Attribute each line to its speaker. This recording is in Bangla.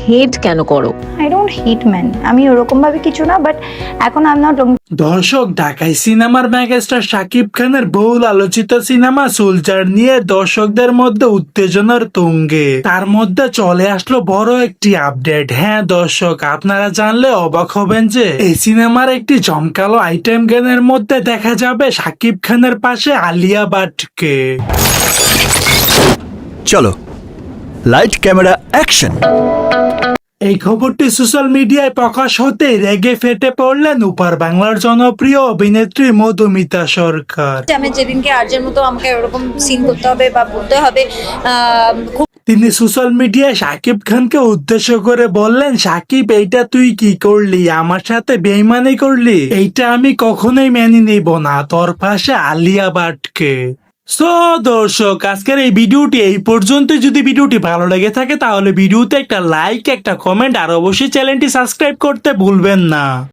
Speaker 1: হেট কেন করো?
Speaker 2: আই ডোন্ট হেট ম্যান, আমি ওরকম ভাবে কিছু না, বাট এখন আই এম নট।
Speaker 3: দর্শক, ঢাকায় সিনেমার মেগাস্টার শাকিব খানের বহুল আলোচিত সিনেমা সোলজার নিয়ে দর্শকদের মধ্যে উত্তেজনার তুঙ্গে। তার মধ্যে চলে আসলো বড় একটি আপডেট। হ্যাঁ দর্শক, আপনারা জানলে অবাক হবেন যে এই সিনেমার একটি জমকালো আইটেম গানের মধ্যে দেখা যাবে শাকিব খানের পাশে আলিয়া ভাটকে।
Speaker 4: চলো, লাইট ক্যামেরা অ্যাকশন।
Speaker 3: এই খবরটি সোশ্যাল মিডিয়ায় প্রকাশ হতে রেগে ফেটে পড়লেন উপার বাংলার জনপ্রিয় অভিনেত্রী মধুমিতা সরকার।
Speaker 2: আমি যেদিনকে আর্যের মতো আমাকে ওরকম সিন করতে হবে বা বলতে হবে, খুব
Speaker 3: তিনি সোশ্যাল মিডিয়ায় শাকিব খানকে উদ্দেশ্য করে বললেন, শাকিব এইটা তুই কি করলি, আমার সাথে বেইমানি করলি, এইটা আমি কখনোই মেনে নিব না, তোর পাশে আলিয়া ভাটকে। সো দর্শক, আজকের এই ভিডিওটি এই পর্যন্ত। যদি ভিডিওটি ভালো লেগে থাকে তাহলে ভিডিওতে একটা লাইক, একটা কমেন্ট আর অবশ্যই চ্যানেলটি সাবস্ক্রাইব করতে ভুলবেন না।